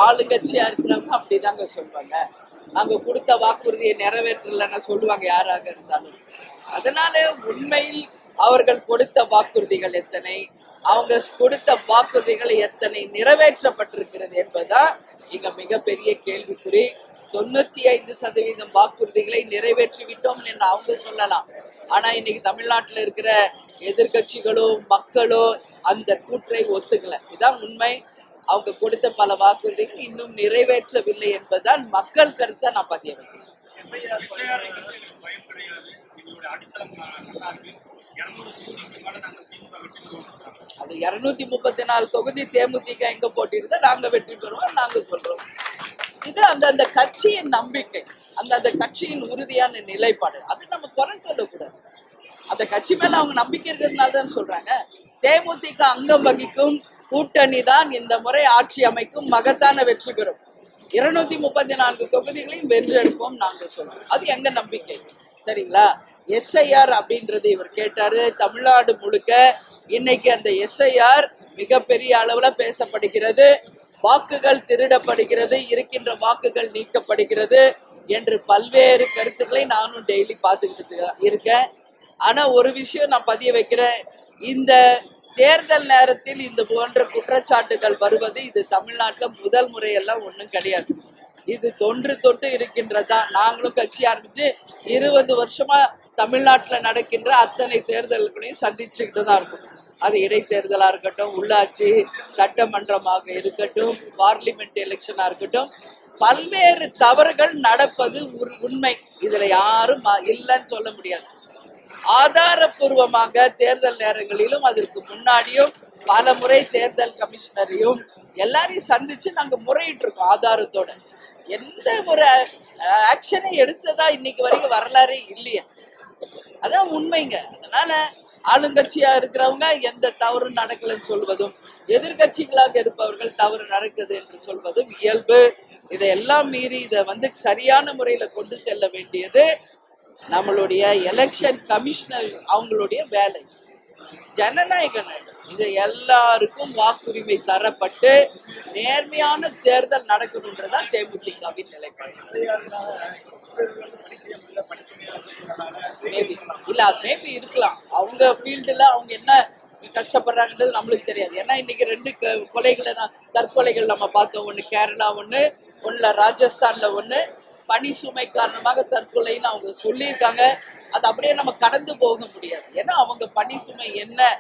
ஆளுங்கட்சியா இருக்கிறவங்க அப்படிதாங்க சொல்லுவாங்க. நாங்க கொடுத்த வாக்குறுதியை நிறைவேற்றலன்னு சொல்லுவாங்க யாராக இருந்தாலும். அதனால உண்மையில் அவர்கள் கொடுத்த வாக்குறுதிகள் எத்தனை, அவங்க கொடுத்த வாக்குறுதிகள் எத்தனை நிறைவேற்றப்பட்டிருக்கிறது என்பதுதான் இங்க மிகப்பெரிய கேள்விக்குறி. 95% வாக்குறுதிகளை நிறைவேற்றி விட்டோம் என்று அவங்க சொல்லலாம். ஆனா இன்னைக்கு தமிழ்நாட்டில் இருக்கிற எதிர்கட்சிகளோ மக்களோ அந்த கூற்றை ஒத்துக்கல. இதான் உண்மை. அவங்க கொடுத்த பல வாக்குறுதிகள் இன்னும் நிறைவேற்றவில்லை என்பதுதான் மக்கள் கருத்தை நான் பதிய வைக்கிறேன். அது 234 தொகுதி தேமுதிக எங்க போட்டிருந்தா நாங்க வெற்றி பெறுவோம் நாங்க சொல்றோம். இது அந்த கட்சியின் நம்பிக்கை, அந்த கட்சியின் உறுதியான நிலைப்பாடு. அது நம்ம குறை சொல்லக்கூடாது. அந்த கட்சி மேல அவங்க நம்பிக்கை இருக்கிறதுனால தான் சொல்றாங்க. தேமுதிக அங்கம் வகிக்கும் கூட்டணி தான் இந்த முறை ஆட்சி அமைக்கும், மகத்தான வெற்றி பெறும், 234 தொகுதிகளையும் வென்றெடுப்போம் நாங்க சொல்றோம். அது எங்க நம்பிக்கை. சரிங்களா? SIR அப்படின்றது இவர் கேட்டாரு. தமிழ்நாடு முழுக்க இன்னைக்கு அந்த SIR மிகப்பெரிய அளவுல பேசப்படுகிறது. வாக்குகள் திருடப்படுகிறது, இருக்கின்ற வாக்குகள் நீக்கப்படுகிறது என்று பல்வேறு கருத்துக்களை நானும் டெய்லி பார்த்துக்கிட்டு இருக்கேன். ஆனா ஒரு விஷயம் நான் பதிய வைக்கிறேன். இந்த தேர்தல் நேரத்தில் இந்த போன்ற குற்றச்சாட்டுகள் வருவது இது தமிழ்நாட்டுல முதல் முறையெல்லாம் ஒண்ணும் கிடையாது. இது தொன்று இருக்கின்றதா. நாங்களும் கட்சி ஆரம்பிச்சு 20 வருஷமா தமிழ்நாட்டுல நடக்கின்ற அத்தனை தேர்தல்களையும் சந்திச்சுக்கிட்டு தான் இருக்கும். அது இடைத்தேர்தலா இருக்கட்டும், உள்ளாட்சி சட்டமன்றமாக இருக்கட்டும், பார்லிமெண்ட் எலெக்ஷனா இருக்கட்டும், பல்வேறு தவறுகள் நடப்பது உண்மை. இதுல யாரும் இல்லைன்னு சொல்ல முடியாது. ஆதாரப்பூர்வமாக தேர்தல் நேரங்களிலும் அதற்கு முன்னாடியும் பல முறை தேர்தல் கமிஷனரையும் எல்லாரையும் சந்திச்சு நாங்க முறையிட்டு இருக்கோம் ஆதாரத்தோட. எந்த ஒரு ஆக்ஷனை எடுத்ததா இன்னைக்கு வரைக்கும் வரலாறே இல்லையா. அதான் உண்மைங்க. அதனால ஆளுங்கட்சியா இருக்கிறவங்க எந்த தவறு நடக்கலன்னு சொல்வதும், எதிர்கட்சிகளாக இருப்பவர்கள் தவறு நடக்குது என்று சொல்வதும் இயல்பு. இதையெல்லாம் மீறி இதை சரியான முறையில கொண்டு செல்ல வேண்டியது நம்மளுடைய எலெக்ஷன் கமிஷனர் அவங்களுடைய வேலை. ஜனநாயக நாடு. இது எல்லாருக்கும் வாக்குரிமை தரப்பட்டு நேர்மையான தேர்தல் நடக்கணும்ன்றதான் தேமுதிகவின் நிலைப்பாடு. மேபி இருக்கலாம். அவங்க ஃபீல்டுல அவங்க என்ன கஷ்டப்படுறாங்கன்றது நம்மளுக்கு தெரியாது. ஏன்னா இன்னைக்கு 2 கொலைகளை தற்கொலைகள் நம்ம பார்த்தோம். ஒண்ணு கேரளா, ஒண்ணுல ராஜஸ்தான்ல ஒண்ணு. பணி சுமை காரணமாக தற்கொலைன்னு அவங்க சொல்லியிருக்காங்க. அது அப்படியே நம்ம கடந்து போக முடியாது. ஏன்னா அவங்க பணி சுமை என்ன